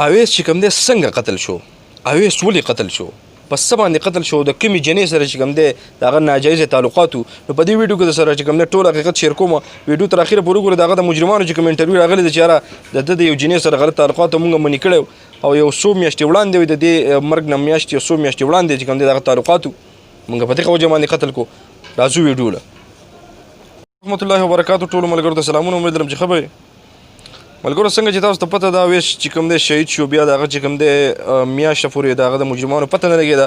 اویس چې کوم دی څنګه قتل شو، اویس ولې قتل شو، په څه باندې قتل شو، د کومې جنې سره چې کوم دی د هغه ناجایزه تعلقاتو. نو په دې ویډیو کې د سره چې کوم دی ټول حقیقت شیر کوم. ویډیو تر اخره پورې ګورئ. د هغه د مجرمانو چې کوم انټرویو راغلی دی چې یاره د یو جنې سره غلط تعلقات موږ منې کړی او یو څو میاشتې وړاندې د دې مرګ نه میاشتې یو څو میاشتې وړاندې چې کوم دی دغه تعلقاتو موږ په دغه وجه باندې قتل کو. راځو ویډیو له رحمت الله وبرکاتو. ټولو ملګرو ته سلامونه. امید لرم چې ښه به ملګرو څنګه چې تاسو ته پته ده اویس چې کوم دی شهید شو، بیا د هغه چې کوم دی میاشته پورې د هغه د مجرمانو پته نه لګېده.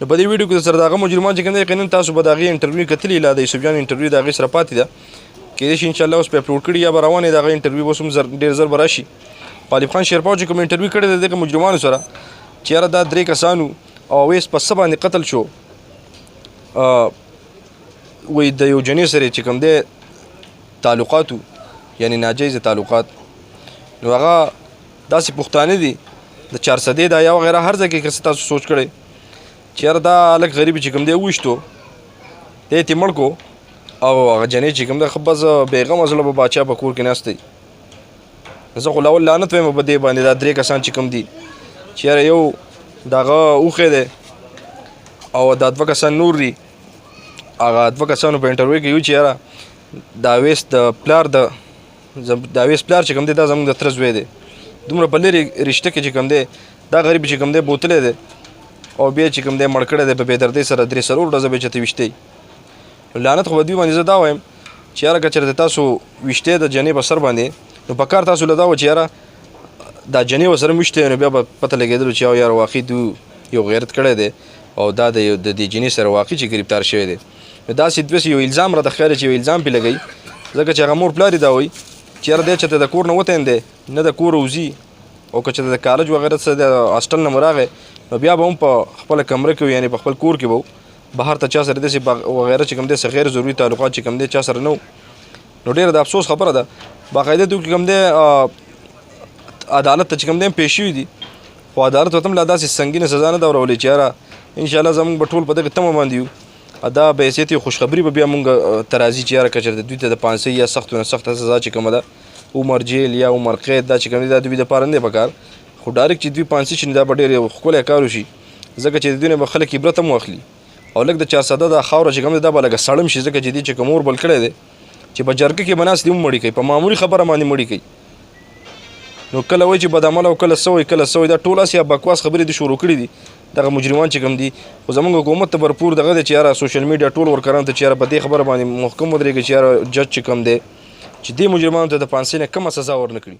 نو په دې ویډیو کې سره د هغه مجرمان چې کوم دی یقینا تاسو به د هغې انټرویو کتلي. لا د یوسف جان انټرویو د هغې سره پاتې ده، کېدای شي انشاءالله اوس په اپلوډ کړي یا به روانې د هغه انټرویو اوس هم ډېر زر به راشي. غالب خان شیرپاو چې کوم انټرویو کړی دی دغه مجرمانو سره چې یاره دا 3 کسانو او اویس په څه باندې قتل شو، وایي د یو جنې سره چې کوم دی تعلقاتو یعنی ناجایزه تعلقات. نو هغه داسې پښتانه دي د 400 دا یا وغیره هر ځای کې که تاسو سوچ کړئ چې یاره دا هلک غریب چې کوم دی وویشتو دی یې مړ کو او هغه جنې چې کوم دی ښه بس بېغمه زړه به باچا په کور کې ناست دی. زه خو لاول لعنت وایم په دې باندې دا 3 کسان چې کوم دي چې یاره یو د هغه اوښی دی او دا 2 کسان نور دي. هغه 2 کسانو په انټرویو کې یو چې یاره د اویس د پلار چې کوم دی دا زموږ د تره زوی دی. دومره په لرې رشته کې چې کوم دی دا غریب چې کوم دی بوتلی دی او بیا چې کوم دی مړ کړی دی په بېدردۍ سره 3 ډزه به یې چېرته ویشتی. لعنت خو په دوی باندې زه دا وایم چې یاره که چېرته تاسو ویشتی د جنې په سر باندې نو په کار تاسو له دا و چې یاره دا جنې ورسره ویشتی نو بیا به پته لګېدلو چې یاره واقعي دوی یو غیرت کړی دی او دا د دې جنې سره واقعي چې ګرفتار شوی دی. نو داسې دوسې یو الزام راته ښکاري چې یو الزام پرې لګوي ځکه چې هغه مور پلار یې دا وایي چې یاره دی چېرته د کور نه وتین دی نه د کور وځي او که چېرته د کالج وغیره څه د هاسټل نه مو راغی نو بیا به هم په خپله کمره کې یعنې په خپل کور کې به بهر ته چا سره داسې وغیره چې کوم دی څه غیر ضروري تعلقات چې کوم دی چا سره نه و. نو ډېره د افسوس خبره ده. باقاعده دوی کوم دی عدالت ته چې کوم دی پیش شوي دي خو عدالت ورته هم لا داسې سنګینه سزا نه ده ورولې چې یاره انشاءالله زموږ به ټول په دغه تمه باندې یو. دا به حیثیت یو خوشخبري به بیا مونږ ته راځي چې یاره که چېرته دوی ته د 500 یا سختو نه سخته سزا چې کومه ده عمر جیل یا عمر قید دا چې کوم دی دا دوی دپاره نه دی پکار خو ډایرکټ چې دوی 500 شي دا به ډېر یو ښکلی کار وشي ځکه چې د دوی نه به خلک عبرت هم واخلي او لږ د 400 دا خاوره چې کوم دی دا به لږه سړم شي ځکه چې دوی چې کوم اور بل کړی دی چې په جرګه کې به ناست دي هم مړي کوي په معمولي خبره باندې مړي کوي. نو کله وایي چې بدعمله او کله څه وایي کله څه وایي دا ټول هسې بکواس خبرې دي شروع کړي دي دغه مجرمان چې کوم دي. خو زموږ حکومت ته भरपूर دغه دی چې یاره سوشل میډیا ټول ورکران ته چې یاره په دې خبره باندې محکم ودرېږي چې یاره جج چې کوم دی چې دې مجرمانو ته د 500 نه کمه سزا ورنه کړي.